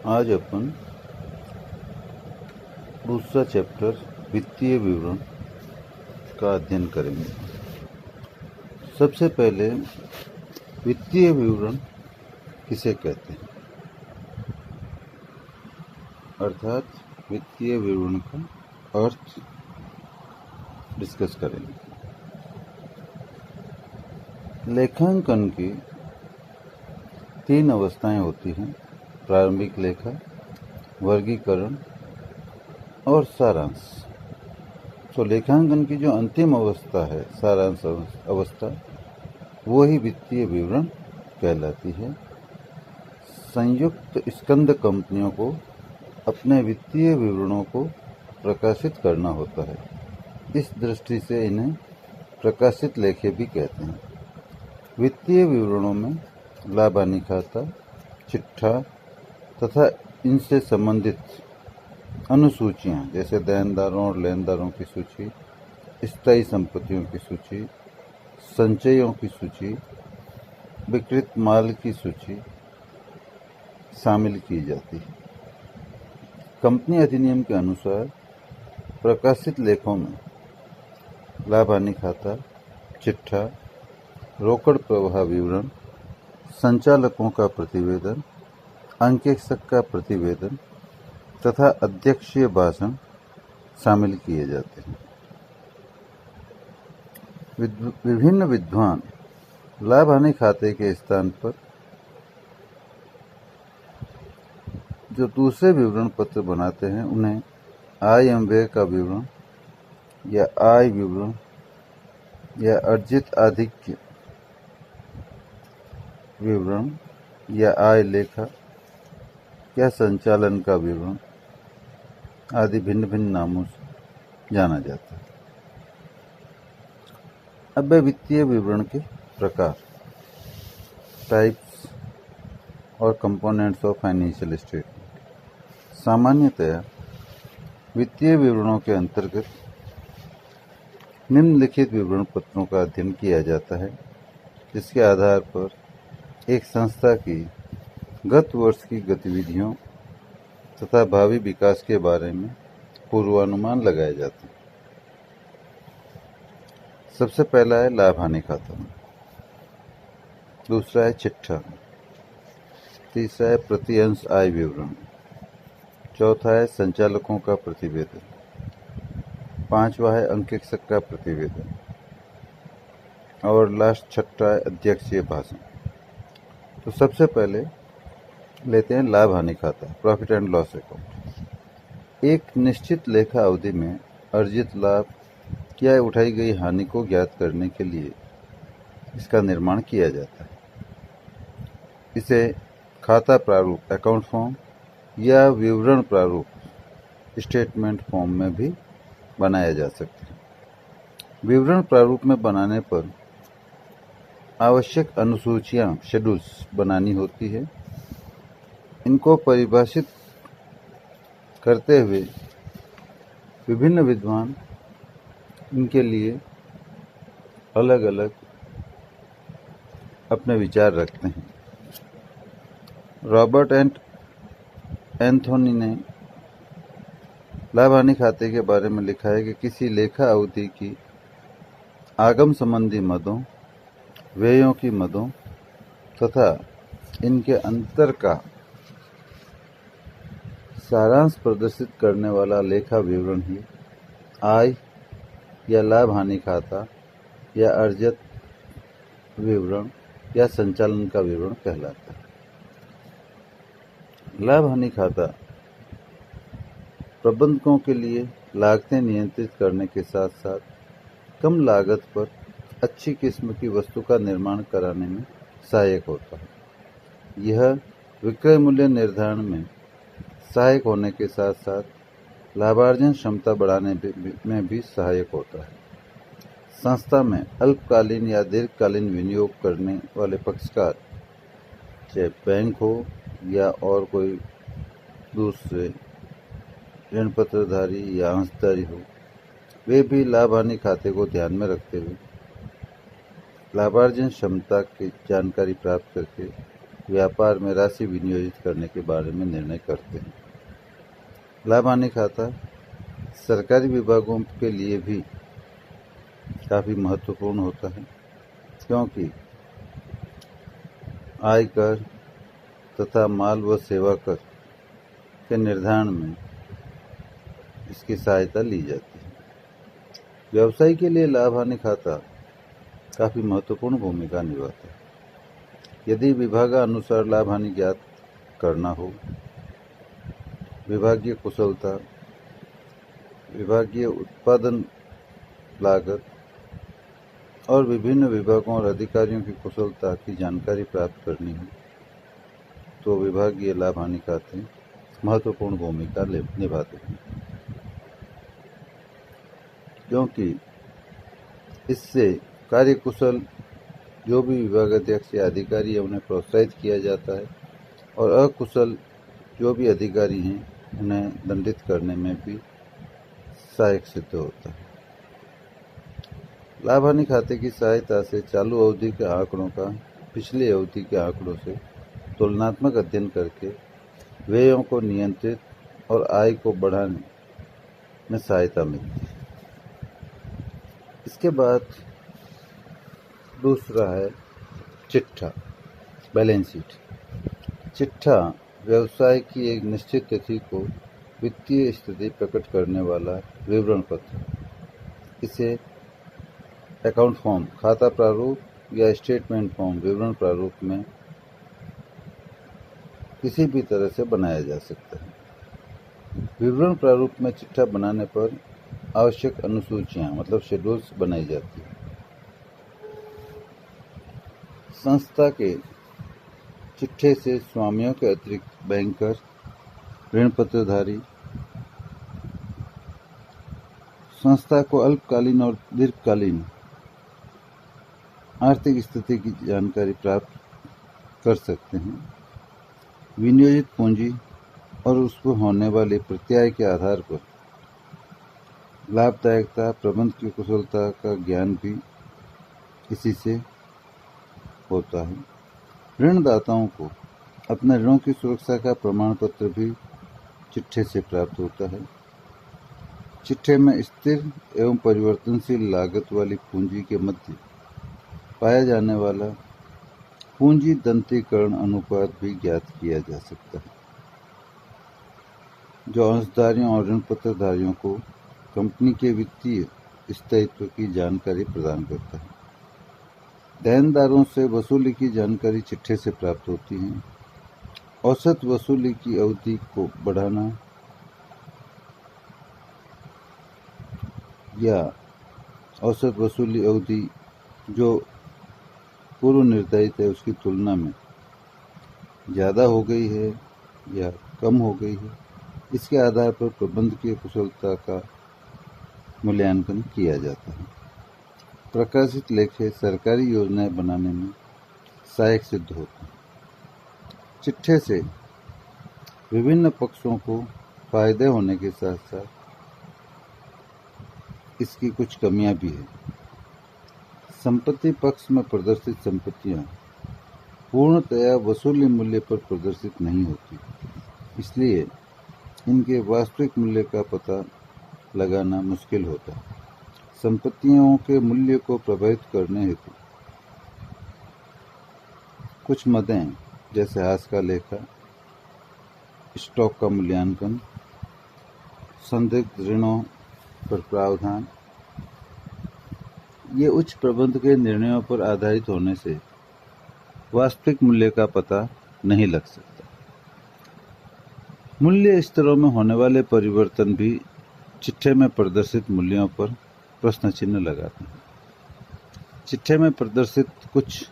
आज अपन दूसरा चैप्टर वित्तीय विवरण का अध्ययन करेंगे। सबसे पहले वित्तीय विवरण किसे कहते हैं, अर्थात वित्तीय विवरण का अर्थ डिस्कस करेंगे। लेखांकन की 3 अवस्थाएं होती हैं: प्रारंभिक लेखा, वर्गीकरण और सारांश। तो लेखांकन की जो अंतिम अवस्था है, सारांश अवस्था, वो ही वित्तीय विवरण कहलाती है। संयुक्त स्कंद कंपनियों को अपने वित्तीय विवरणों को प्रकाशित करना होता है। इस दृष्टि से इन्हें प्रकाशित लेखे भी कहते हैं। वित्तीय विवरणों में लाभ हानि खाता, चिट्ठा तथा इनसे संबंधित अनुसूचियां जैसे देनदारों और लेनदारों की सूची, स्थायी संपत्तियों की सूची, संचयों की सूची, विकृत माल की सूची शामिल की जाती है। कंपनी अधिनियम के अनुसार प्रकाशित लेखों में लाभ हानि खाता, चिट्ठा, रोकड़ प्रवाह विवरण, संचालकों का प्रतिवेदन, अंकेक्षक का प्रतिवेदन तथा अध्यक्षीय भाषण शामिल किए जाते हैं। विभिन्न विद्वान लाभ हानि खाते के स्थान पर जो दूसरे विवरण पत्र बनाते हैं, उन्हें आय एवं व्यय का विवरण या आय विवरण या अर्जित आधिक्य विवरण या आय लेखा या संचालन का विवरण आदि भिन्न भिन्न नामों से जाना जाता है। अब वित्तीय विवरण के प्रकार, टाइप्स और कंपोनेंट्स ऑफ फाइनेंशियल स्टेटमेंट। सामान्यतया वित्तीय विवरणों के अंतर्गत निम्नलिखित विवरण पत्रों का अध्ययन किया जाता है, जिसके आधार पर एक संस्था की गत वर्ष की गतिविधियों तथा भावी विकास के बारे में पूर्वानुमान लगाए जाते हैं। सबसे पहला है लाभ हानि खाता, दूसरा है चिट्ठा, तीसरा है प्रति अंश आय विवरण, चौथा है संचालकों का प्रतिवेदन, पांचवा है अंकेक्षक का प्रतिवेदन और लास्ट छठा है अध्यक्षीय भाषण। तो सबसे पहले लेते हैं लाभ हानि खाता, प्रॉफिट एंड लॉस अकाउंट। एक निश्चित लेखा अवधि में अर्जित लाभ या उठाई गई हानि को ज्ञात करने के लिए इसका निर्माण किया जाता है। इसे खाता प्रारूप अकाउंट फॉर्म या विवरण प्रारूप स्टेटमेंट फॉर्म में भी बनाया जा सकता है। विवरण प्रारूप में बनाने पर आवश्यक अनुसूचियां, शेड्यूल्स बनानी होती है। इनको परिभाषित करते हुए विभिन्न विद्वान इनके लिए अलग अलग अपने विचार रखते हैं। रॉबर्ट एंड एंथोनी ने लाभ हानि खाते के बारे में लिखा है कि किसी लेखा अवधि की आगम संबंधी मदों, व्ययों की मदों तथा इनके अंतर का सारांश प्रदर्शित करने वाला लेखा विवरण ही आय या लाभ हानि खाता या अर्जित विवरण या संचालन का विवरण कहलाता है। लाभ हानि खाता प्रबंधकों के लिए लागतें नियंत्रित करने के साथ साथ कम लागत पर अच्छी किस्म की वस्तु का निर्माण कराने में सहायक होता है। यह विक्रय मूल्य निर्धारण में सहायक होने के साथ साथ लाभार्जन क्षमता बढ़ाने में भी सहायक होता है। संस्था में अल्पकालीन या दीर्घकालीन विनियोग करने वाले पक्षकार, चाहे बैंक हो या और कोई दूसरे ऋण पत्रधारी या अंशधारी हो, वे भी लाभ हानि खाते को ध्यान में रखते हुए लाभार्जन क्षमता की जानकारी प्राप्त करके व्यापार में राशि विनियोजित करने के बारे में निर्णय करते हैं। लाभ हानि खाता सरकारी विभागों के लिए भी काफ़ी महत्वपूर्ण होता है, क्योंकि आयकर तथा माल व सेवा कर के निर्धारण में इसकी सहायता ली जाती है। व्यवसाय के लिए लाभ हानि खाता काफ़ी महत्वपूर्ण भूमिका निभाता है। यदि विभागानुसार लाभ हानि ज्ञात करना हो, विभागीय कुशलता, विभागीय उत्पादन लागत और विभिन्न विभागों और अधिकारियों की कुशलता की जानकारी प्राप्त करनी हो, तो विभागीय लाभ हानि खाते महत्वपूर्ण भूमिका निभाते हैं, क्योंकि इससे कार्यकुशल जो भी विभागाध्यक्ष या अधिकारी है उन्हें प्रोत्साहित किया जाता है और अकुशल जो भी अधिकारी हैं उन्हें दंडित करने में भी सहायक सिद्ध होता है। लाभ हानि खाते की सहायता से चालू अवधि के आंकड़ों का पिछली अवधि के आंकड़ों से तुलनात्मक अध्ययन करके व्ययों को नियंत्रित और आय को बढ़ाने में सहायता मिलती है। इसके बाद दूसरा है चिट्ठा, बैलेंस शीट। चिट्ठा व्यवसाय की एक निश्चित तिथि को वित्तीय स्थिति प्रकट करने वाला विवरण पत्र। इसे अकाउंट फॉर्म, खाता प्रारूप या स्टेटमेंट फॉर्म विवरण प्रारूप में किसी भी तरह से बनाया जा सकता है। विवरण प्रारूप में चिट्ठा बनाने पर आवश्यक अनुसूचियां मतलब शेड्यूल्स बनाई जाती है। संस्था के चिट्ठे से स्वामियों के अतिरिक्त बैंकर, ऋण पत्रधारी संस्था को अल्पकालीन और दीर्घकालीन आर्थिक स्थिति की जानकारी प्राप्त कर सकते हैं। विनियोजित पूंजी और उस पर होने वाले प्रत्याय के आधार पर लाभदायकता, प्रबंध की कुशलता का ज्ञान भी इसी से होता है। ऋणदाताओं को अपने ऋणों की सुरक्षा का प्रमाण पत्र भी चिट्ठे से प्राप्त होता है। चिट्ठे में स्थिर एवं परिवर्तनशील लागत वाली पूंजी के मध्य पाया जाने वाला पूंजी दंतीकरण अनुपात भी ज्ञात किया जा सकता है, जो अंशधारियों और ऋण पत्रधारियों को कंपनी के वित्तीय स्थायित्व की जानकारी प्रदान करता है। देनदारों से वसूली की जानकारी चिट्ठे से प्राप्त होती है। औसत वसूली की अवधि को बढ़ाना या औसत वसूली अवधि जो पूर्व निर्धारित है उसकी तुलना में ज़्यादा हो गई है या कम हो गई है, इसके आधार पर प्रबंधकीय कुशलता का मूल्यांकन किया जाता है। प्रकाशित लेखे सरकारी योजनाएं बनाने में सहायक सिद्ध होते हैं। चिट्ठे से विभिन्न पक्षों को फायदे होने के साथ साथ इसकी कुछ कमियां भी हैं। संपत्ति पक्ष में प्रदर्शित संपत्तियां पूर्णतया वसूली मूल्य पर प्रदर्शित नहीं होती, इसलिए इनके वास्तविक मूल्य का पता लगाना मुश्किल होता है। संपत्तियों के मूल्य को प्रभावित करने हेतु कुछ मदें जैसे हाश का लेखा, स्टॉक का मूल्यांकन, संदिग्ध ऋणों पर प्रावधान, ये उच्च प्रबंध के निर्णयों पर आधारित होने से वास्तविक मूल्य का पता नहीं लग सकता। मूल्य स्तरों में होने वाले परिवर्तन भी चिट्ठे में प्रदर्शित मूल्यों पर प्रश्न चिन्ह लगाते हैं। चिट्ठे में प्रदर्शित कुछ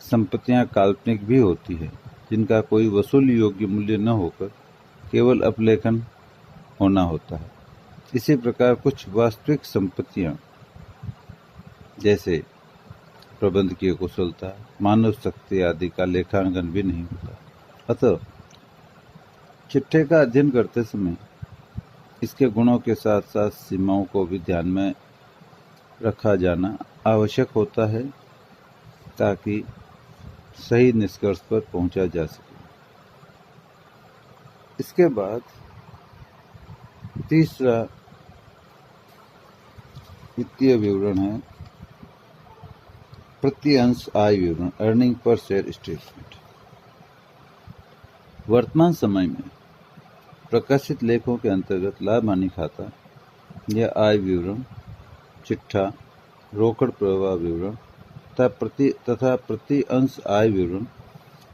संपत्तियां काल्पनिक भी होती है, जिनका कोई वसूल योग्य मूल्य न होकर केवल अपलेखन होना होता है। इसी प्रकार कुछ वास्तविक संपत्तियां जैसे प्रबंधकीय कुशलता, मानव शक्ति आदि का लेखांकन भी नहीं होता। अतः चिट्ठे का अध्ययन करते समय इसके गुणों के साथ साथ सीमाओं को भी ध्यान में रखा जाना आवश्यक होता है, ताकि सही निष्कर्ष पर पहुंचा जा सके। इसके बाद तीसरा वित्तीय विवरण है प्रति अंश आय विवरण, अर्निंग पर शेयर स्टेटमेंट। वर्तमान समय में प्रकाशित लेखों के अंतर्गत लाभ हानि खाता या आय विवरण, चिट्ठा, रोकड़ प्रवाह विवरण तथा प्रति अंश आय विवरण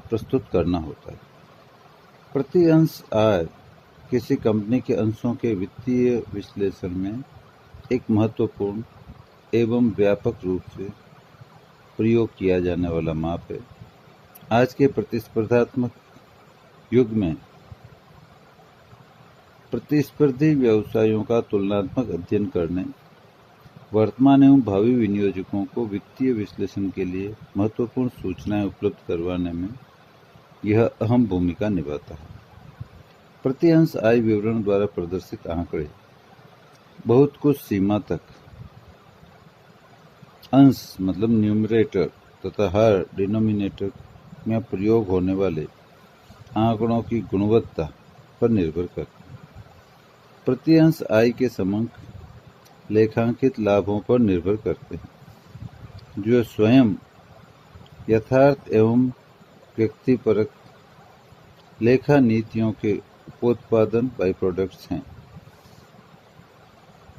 प्रस्तुत करना होता है। प्रति अंश आय किसी कंपनी के अंशों के वित्तीय विश्लेषण में एक महत्वपूर्ण एवं व्यापक रूप से प्रयोग किया जाने वाला माप है। आज के प्रतिस्पर्धात्मक युग में प्रतिस्पर्धी व्यवसायों का तुलनात्मक अध्ययन करने, वर्तमान एवं भावी विनियोजकों को वित्तीय विश्लेषण के लिए महत्वपूर्ण सूचनाएं उपलब्ध करवाने में यह अहम भूमिका निभाता है। प्रति अंश आय विवरण द्वारा प्रदर्शित आंकड़े बहुत कुछ सीमा तक अंश मतलब न्यूमरेटर तथा हर डिनोमिनेटर में प्रयोग होने वाले आंकड़ों की गुणवत्ता पर निर्भर करते हैं। प्रति अंश आय के समंक लेखांकित लाभों पर निर्भर करते हैं, जो स्वयं यथार्थ एवं व्यक्तिपरक लेखा नीतियों के उपोत्पादन बाई प्रोडक्ट्स हैं।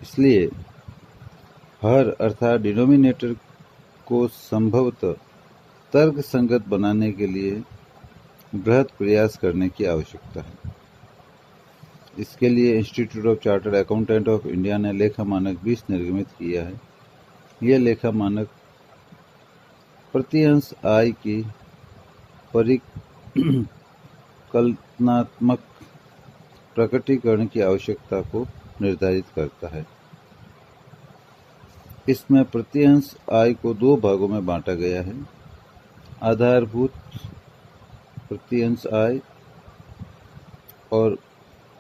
इसलिए हर अर्थात डिनोमिनेटर को संभवतः तर्कसंगत बनाने के लिए बृहद प्रयास करने की आवश्यकता है। इसके लिए institute of chartered accountant of India ने लेखा मानक 20 निर्गमित किया है। यह लेखा मानक प्रति अंश आय की परिकल्पनात्मक प्रकटीकरण की आवश्यकता को निर्धारित करता है। इसमें प्रति अंश आय को 2 भागों में बांटा गया है, आधारभूत प्रति अंश आय और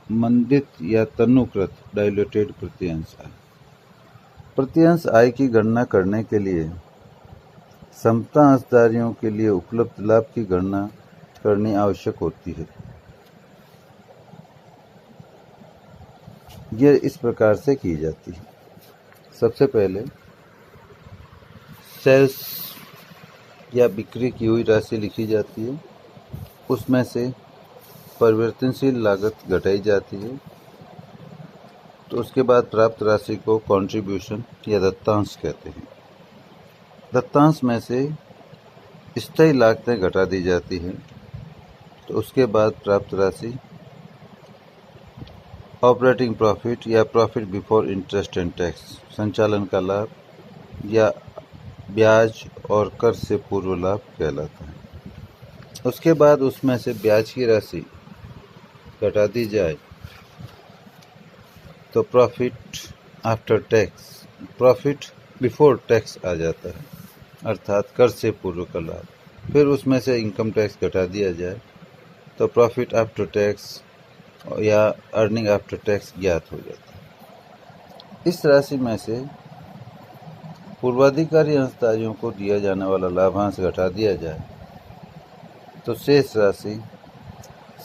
मंदित या तनुकृत डाइल्यूटेड प्रति अंश आय। प्रति अंश आय की गणना करने के लिए समता अंशधारियों के लिए उपलब्ध लाभ की गणना करनी आवश्यक होती है। यह इस प्रकार से की जाती है। सबसे पहले सेल्स या बिक्री की हुई राशि लिखी जाती है, उसमें से परिवर्तनशील लागत घटाई जाती है, तो उसके बाद प्राप्त राशि को कंट्रीब्यूशन या दत्तांश कहते हैं। दत्तांश में से स्थायी लागतें घटा दी जाती हैं, तो उसके बाद प्राप्त राशि ऑपरेटिंग प्रॉफिट या profit before interest and tax, संचालन का लाभ या ब्याज और कर से पूर्व लाभ कहलाता है। उसके बाद उसमें से ब्याज की राशि घटा दी जाए तो profit after tax, profit before tax आ जाता है, अर्थात कर से पूर्व का लाभ। फिर उसमें से इनकम टैक्स घटा दिया जाए तो प्रॉफिट आफ्टर टैक्स या अर्निंग आफ्टर टैक्स ज्ञात हो जाता है। इस राशि में से पूर्वाधिकारी अंशधारियों को दिया जाने वाला लाभांश घटा दिया जाए तो शेष राशि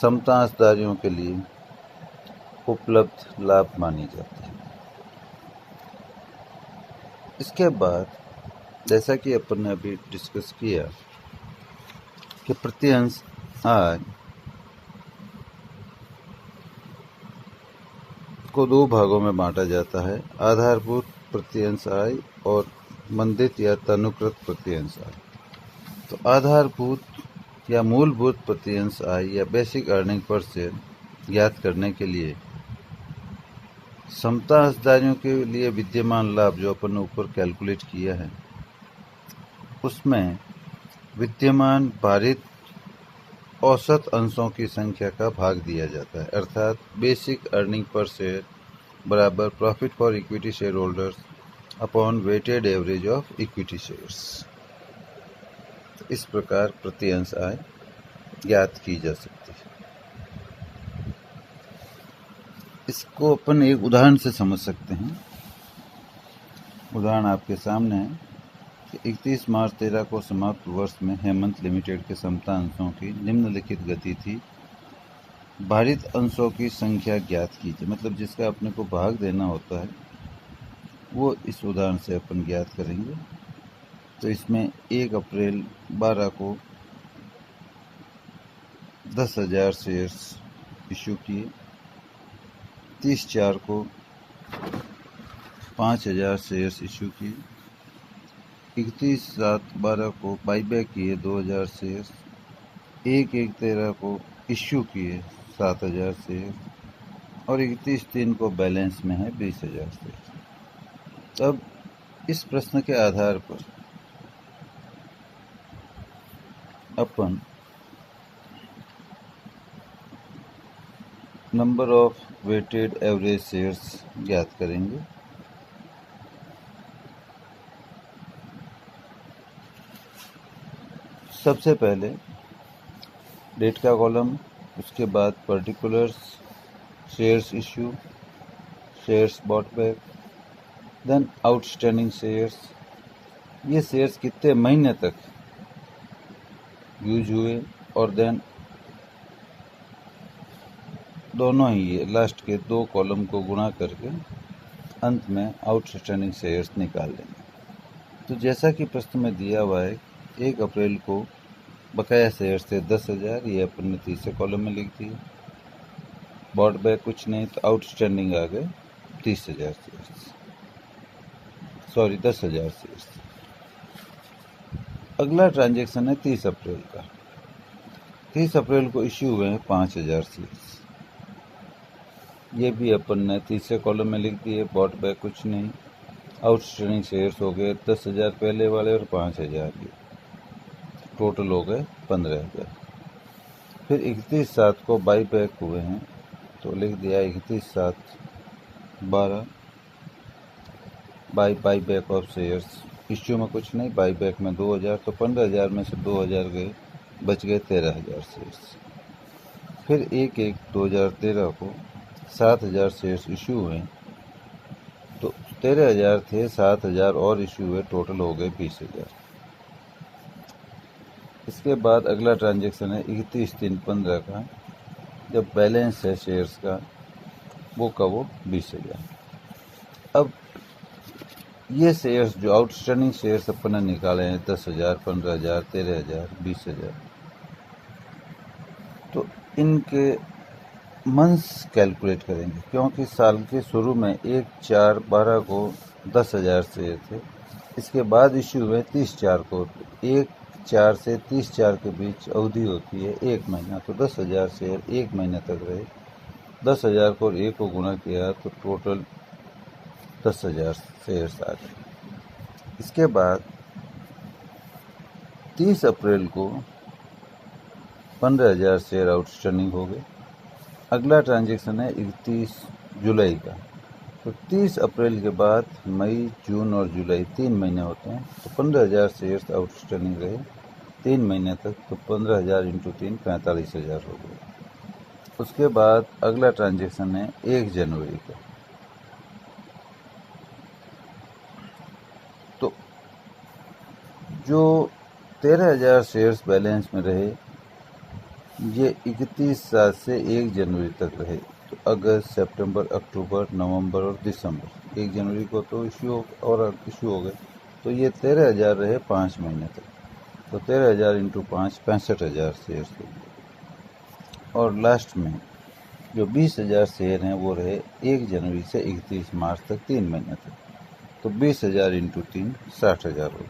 समता अंशधारियों के लिए उपलब्ध लाभ मानी जाती है। इसके बाद जैसा कि अपन ने अभी डिस्कस किया कि प्रति अंश आय को 2 भागों में बांटा जाता है, आधारभूत प्रति अंश आय और मंदित या तनुकृत प्रति अंश आय। तो आधारभूत या मूलभूत प्रति अंश आय या बेसिक अर्निंग पर शेयर ज्ञात करने के लिए समता अंशधारियों के लिए विद्यमान लाभ जो अपन ने ऊपर कैलकुलेट किया है, उसमें विद्यमान भारित औसत अंशों की संख्या का भाग दिया जाता है, अर्थात बेसिक अर्निंग पर शेयर बराबर profit for equity share holders upon wetted average of equity shares. इस प्रकार प्रति अंश आय ज्ञात की जा सकती है। इसको अपन एक उदाहरण से समझ सकते हैं। उदाहरण आपके सामने है। 31 मार्च 13 को समाप्त वर्ष में हेमंत लिमिटेड के समता अंशों की निम्नलिखित गति थी। भारित अंशों की संख्या ज्ञात कीजिए। मतलब जिसका अपने को भाग देना होता है वो इस उदाहरण से अपन ज्ञात करेंगे। तो इसमें 1 अप्रैल 12 को 10,000 शेयर्स इशू किए, 30/4 को 5,000 शेयर्स इशू किए, 31/7/12 को बाईबैक किए 2,000 शेयर्स, 1/1/13 को इशू किए 7,000 शेयर्स और 31/3 को बैलेंस में है 20,000 शेयर्स। अब इस प्रश्न के आधार पर अपन number of weighted average shares ज्ञात करेंगे। सबसे पहले डेट का कॉलम, उसके बाद particulars, shares issue, shares bought back, then outstanding shares. ये शेयर्स कितने महीने तक यूज हुए और देन दोनों ही ये लास्ट के 2 कॉलम को गुणा करके अंत में आउटस्टैंडिंग शेयर्स निकाल लेंगे। तो जैसा कि प्रश्न में दिया हुआ है 1 अप्रैल को बकाया शेयर्स थे 10,000, ये अपन ने तीसरे कॉलम में लिख दिए। बॉट बैक कुछ नहीं तो आउटस्टैंडिंग आ गए 30,000 शेयर्स, सॉरी 10,000 शेयर्स। अगला ट्रांजैक्शन है 30 अप्रैल का। 30 अप्रैल को इश्यू हुए हैं 5,000 शेयर्स, ये भी अपन ने तीसरे कॉलम में लिख दिए। बॉट बैक कुछ नहीं, आउटस्टैंडिंग शेयर्स हो गए 10,000 पहले वाले और 5,000 ये, टोटल हो गए 15,000। फिर 31/7 को बाई बैक हुए हैं तो लिख दिया 31/7/12 by back of shares. Issue में कुछ नहीं, बाई बैक में 2,000, तो 15,000 में से 2,000 गए, बच गए 13,000 शेयर्स। फिर 1/1/2013 को 7,000 शेयर्स इशू हुए, तो 13,000 थे, 7,000 और इशू हुए, टोटल हो गए 20,000। इसके बाद अगला ट्रांजैक्शन है 31/3/15 का, जब बैलेंस है शेयर्स का वो 20,000। अब ये शेयर्स जो आउटस्टैंडिंग शेयर्स अपन ने निकाले हैं 10,000, 15,000, 13,000, 20,000, तो इनके मंथ्स कैलकुलेट करेंगे, क्योंकि साल के शुरू में 1/4/12 को 10,000 शेयर थे, इसके बाद इश्यू हुए 30/4 को। 1/4 से 30/4 के बीच अवधि होती है 1 महीना, तो 10,000 शेयर 1 महीने तक रहे। 10,000 को 1 को गुणा किया तो टोटल 10,000 शेयर्स आ गए। इसके बाद 30 अप्रैल को 15,000 शेयर आउटस्टैंडिंग हो गए। अगला ट्रांजैक्शन है 31 जुलाई का। तो 30 अप्रैल के बाद मई, जून और जुलाई 3 महीने होते हैं, तो 15,000 शेयर्स आउटस्टैंडिंग रहे 3 महीने तक, तो 15,000 इंटू 3 45,000 हो गए। उसके बाद अगला ट्रांजैक्शन है 1 जनवरी का। तो जो 13,000 शेयर्स बैलेंस में रहे ये 31/7 से 1 जनवरी तक रहे, तो अगस्त, सितंबर, अक्टूबर, नवंबर और दिसंबर। 1 जनवरी को तो इश्यू हो गए, तो ये 13,000 रहे 5 महीने तक, तो 13,000 इंटू 5 65,000 शेयर्स हो गए। और लास्ट में जो 20,000 शेयर हैं वो रहे 1 जनवरी से 31 मार्च तक 3 महीने तक, तो 20,000 इंटू 3 60,000 हो गए।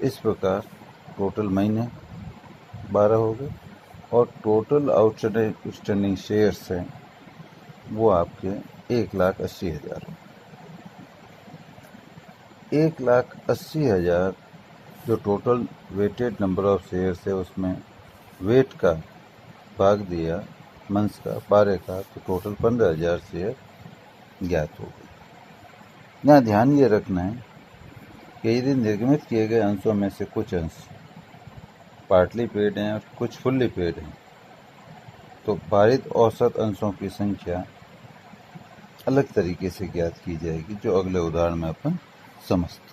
इस प्रकार टोटल महीने 12 हो गए और टोटल आउटस्टैंडिंग शेयर्स हैं वो आपके 1,80,000। 1,80,000 जो total weighted number of shares है उसमें वेट का भाग दिया मंथ्स का 12 का, तो टोटल 15,000 शेयर ज्ञात हो गए। यहाँ ध्यान ये रखना है कि यदि निर्गमित किए गए अंशों में से कुछ अंश पार्टली पेड हैं और कुछ फुल्ली पेड हैं, तो भारित औसत अंशों की संख्या अलग तरीके से ज्ञात की जाएगी, जो अगले उदाहरण में अपन समझते हैं।